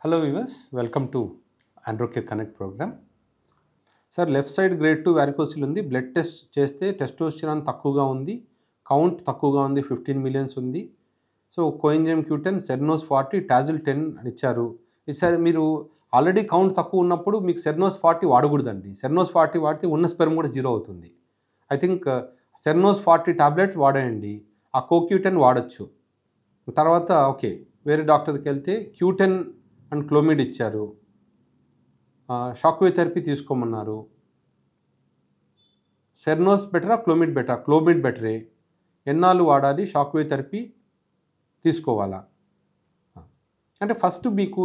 Hello viewers, welcome to Androcare Connect program. Sir left side grade 2 varicocele ఉంది. Blood test చేస్తే testosterone తక్కువగా ఉంది, count తక్కువగా ఉంది, 15 మిలియన్స్ ఉంది. సో కోఎంజైమ్ Q10, సెర్నోస్ 40, టాజిల్ 10 అని ఇచ్చారు. ఈసారి మీరు ఆల్రెడీ కౌంట్ తక్కువ ఉన్నప్పుడు మీకు సెర్నోస్ 40 వాడకూడదండి. సెర్నోస్ 40 వాడితే ఉన్న స్పెర్మ్ కూడా జీరో అవుతుంది. ఐ థింక్ సెర్నోస్ 40 టాబ్లెట్స్ వాడేయండి, ఆ CoQ10 వాడచ్చు. తర్వాత ఓకే వేరే డాక్టర్కి వెళ్తే Q10 అండ్ క్లోమిడ్ ఇచ్చారు, షాక్ వేవ్ థెరపీ తీసుకోమన్నారు. సెర్నోస్ బెటరా క్లోమిడ్ బెటరా? క్లోమిడ్ బెటరే. ఎన్నాళ్ళు వాడాలి? షాక్ వేవ్ థెరపీ తీసుకోవాలా? అంటే ఫస్ట్ మీకు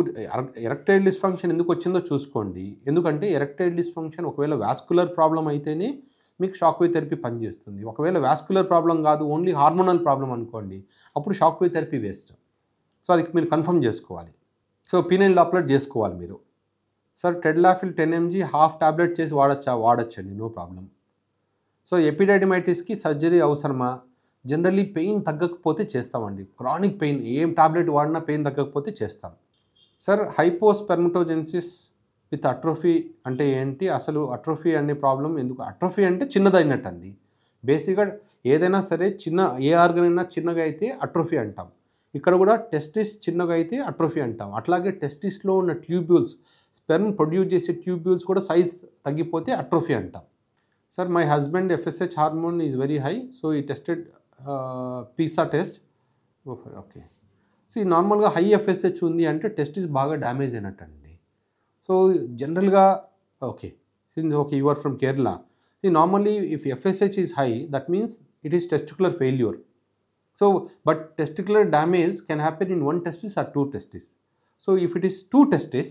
ఎరెక్టైల్ డిస్ఫంక్షన్ ఎందుకు వచ్చిందో చూసుకోండి. ఎందుకంటే ఎరెక్టైల్ డిస్ఫంక్షన్ ఒకవేళ వాస్కులర్ ప్రాబ్లం అయితేనే మీకు షాక్ వేవ్ థెరపీ పనిచేస్తుంది. ఒకవేళ వాస్కులర్ ప్రాబ్లం కాదు, ఓన్లీ హార్మోనల్ ప్రాబ్లం అనుకోండి, అప్పుడు shock wave therapy waste. So అది మీరు కన్ఫర్మ్ చేసుకోవాలి. సో పీనైల్ డాప్లర్ చేసుకోవాలి మీరు. Sir tadalafil 10 mg half tablet చేసి వాడచ్చండి, నో ప్రాబ్లం. సో ఎపిడైడమైటిస్కి సర్జరీ అవసరమా? జనరల్లీ పెయిన్ తగ్గకపోతే చేస్తామండి. క్రానిక్ పెయిన్ ఏం టాబ్లెట్ వాడినా పెయిన్ తగ్గకపోతే చేస్తాం. సార్ హైపోస్పెర్మటోజెన్సిస్ విత్ అట్రోఫీ అంటే ఏంటి? అసలు అట్రోఫీ అనే ప్రాబ్లం ఎందుకు? అట్రోఫీ అంటే చిన్నదైనట్టండి. బేసిక్గా ఏదైనా సరే ఏ ఆర్గన్ అయినా చిన్నగా అయితే అట్రోఫీ అంటాం. ఇక్కడ కూడా టెస్టిస్ చిన్నగా అయితే అట్రోఫీ అంటాం. అట్లాగే టెస్టిస్లో ఉన్న ట్యూబ్యూల్స్, స్పెర్మ్ ప్రొడ్యూస్ చేసే ట్యూబ్యూల్స్ కూడా సైజ్ తగ్గిపోతే అట్రోఫీ అంటాం. Sir my husband FSH hormone is very high, so ఈ tested PISA test. Okay, so ఈ నార్మల్గా హై FSH ఉంది అంటే టెస్టిస్ బాగా డ్యామేజ్ అయినట్టండి. సో జనరల్గా okay you are from Kerala. Normally if FSH is high, that means it is testicular failure. So, but testicular damage can happen in one testis or two testis. So, if it is two testis,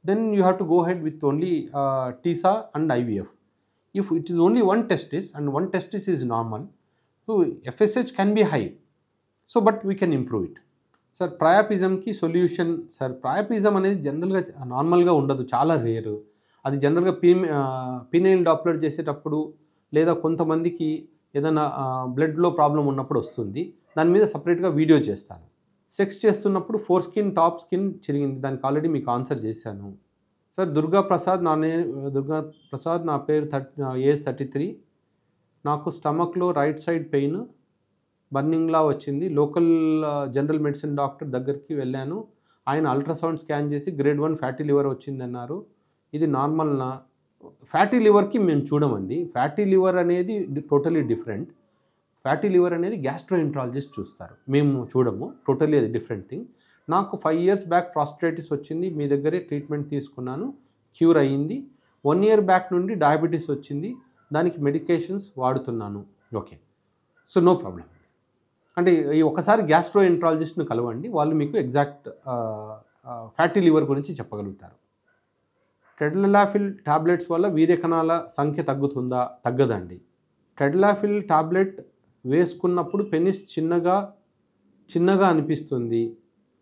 then you have to go ahead with only TISA and IVF. If it is only one testis and one testis is normal, so FSH can be high. So, but we can improve it. Sir, priapism ki solution. Sir, priapism అనేది జనరల్గా నార్మల్గా ఉండదు, చాలా రేరు. అది జనరల్గా penile Doppler చేసేటప్పుడు లేదా కొంతమందికి ఏదైనా బ్లడ్లో ప్రాబ్లం ఉన్నప్పుడు వస్తుంది. దాని మీద సపరేట్గా వీడియో చేస్తాను. సెక్స్ చేస్తున్నప్పుడు ఫోర్ స్కిన్ టాప్ స్కిన్ చిరిగింది, దానికి ఆల్రెడీ మీకు ఆన్సర్ చేశాను. సార్ దుర్గా ప్రసాద్ నా పేరు ఏజ్ 33. నాకు స్టమక్లో రైట్ సైడ్ పెయిన్ బర్నింగ్లా వచ్చింది. లోకల్ జనరల్ మెడిసిన్ డాక్టర్ దగ్గరికి వెళ్ళాను. ఆయన అల్ట్రాసౌండ్ స్కాన్ చేసి గ్రేడ్ 1 ఫ్యాటీ లివర్ వచ్చిందన్నారు. ఇది నార్మల్నా? ఫ్యాటీ లివర్కి మేము చూడమండి. ఫ్యాటీ లివర్ అనేది టోటలీ డిఫరెంట్. ఫ్యాటీ లివర్ అనేది గ్యాస్ట్రోఎంట్రాలజిస్ట్ చూస్తారు, మేము చూడము. టోటలీ అది డిఫరెంట్ థింగ్. నాకు 5 years బ్యాక్ ప్రాస్టేటిస్ వచ్చింది, మీ దగ్గరే ట్రీట్మెంట్ తీసుకున్నాను, క్యూర్ అయ్యింది. 1 year బ్యాక్ నుండి డయాబెటీస్ వచ్చింది, దానికి మెడికేషన్స్ వాడుతున్నాను. Okay, so no problem. అంటే ఈ ఒకసారి గ్యాస్ట్రోఎంట్రాలజిస్ట్ని కలవండి, వాళ్ళు మీకు ఎగ్జాక్ట్ ఫ్యాటీ లివర్ గురించి చెప్పగలుగుతారు. టెడ్లాఫిల్ టాబ్లెట్స్ వల్ల వీర్యకణాల సంఖ్య తగ్గుతుందా? తగ్గదండి. టెడ్లాఫిల్ టాబ్లెట్ వేసుకున్నప్పుడు పెనిస్ చిన్నగా అనిపిస్తుంది,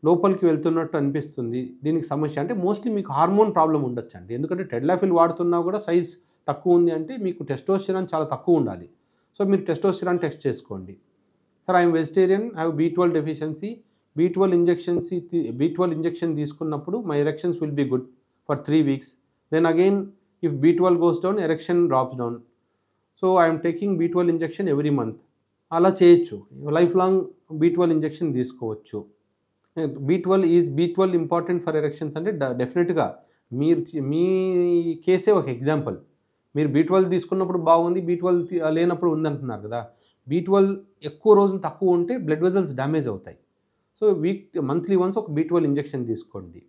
లోపలికి వెళ్తున్నట్టు అనిపిస్తుంది. దీనికి సమస్య అంటే మోస్ట్లీ మీకు హార్మోన్ ప్రాబ్లం ఉండొచ్చండి. ఎందుకంటే టెడ్లాఫిల్ వాడుతున్నా కూడా సైజ్ తక్కువ ఉంది అంటే మీకు టెస్టోస్టెరాన్ చాలా తక్కువ ఉండాలి. సో మీరు టెస్టోస్టెరాన్ టెస్ట్ చేసుకోండి. Sir I'm vegetarian, have B12 deficiency. B12 injection తీసుకున్నప్పుడు my erections will be good for 3 weeks. Then again, if B12 goes down, erection drops down. So I am taking B12 injection every month. అలా చేయొచ్చు, life long B12 injection తీసుకోవచ్చు. B12 important for erections అంటే డెఫినెట్గా మీ కేసే ఒక example. మీరు B12 తీసుకున్నప్పుడు బాగుంది, B12 లేనప్పుడు ఉందంటున్నారు కదా. B12 ఎక్కువ రోజులు తక్కువ ఉంటే బ్లడ్ వెజల్స్ డ్యామేజ్ అవుతాయి. సో మంత్లీ వన్స్ ఒక B12 ఇంజెక్షన్ తీసుకోండి.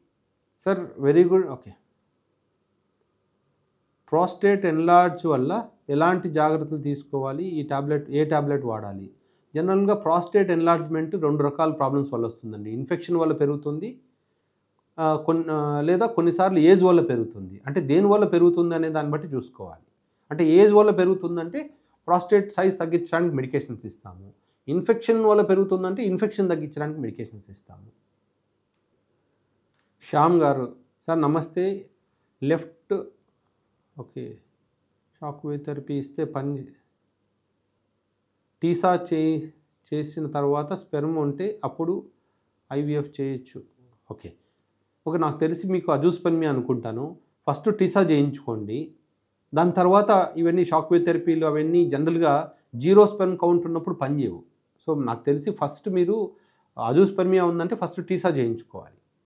Sir very good. Okay, prostate enlarge వల్ల ఎలాంటి జాగ్రత్తలు తీసుకోవాలి? ఏ టాబ్లెట్ వాడాలి? జనరల్గా ప్రాస్టేట్ ఎన్లార్జ్మెంట్ 2 రకాల ప్రాబ్లమ్స్ వల్ల వస్తుందండి. ఇన్ఫెక్షన్ వల్ల పెరుగుతుంది, లేదా కొన్నిసార్లు ఏజ్ వల్ల పెరుగుతుంది. అంటే దేని వల్ల పెరుగుతుంది అనే దాన్ని బట్టి చూసుకోవాలి. అంటే ఏజ్ వల్ల పెరుగుతుందంటే ప్రాస్టేట్ సైజ్ తగ్గించడానికి మెడికేషన్స్ ఇస్తాము. ఇన్ఫెక్షన్ వల్ల పెరుగుతుందంటే ఇన్ఫెక్షన్ తగ్గించడానికి మెడికేషన్స్ ఇస్తాము. శ్యామ్ గారు, సార్ నమస్తే. Left okay shock wave therapy ఇస్తే టీసా చేసిన తర్వాత స్పెర్మ్ ఉంటే అప్పుడు IVF చేయొచ్చు. Okay, okay. నాకు తెలిసి మీకు అజూస్పెర్మియా అనుకుంటాను. ఫస్ట్ టీసా చేయించుకోండి. దాని తర్వాత ఇవన్నీ షాక్ వేవ్ థెరపీలు అవన్నీ జనరల్‌గా జీరో స్పెర్మ్ కౌంట్ ఉన్నప్పుడు పనిచేయవు. సో, నాకు తెలిసి ఫస్ట్ మీరు అజూస్పెర్మియా ఉందంటే ఫస్ట్ టీసా చేయించుకోవాలి.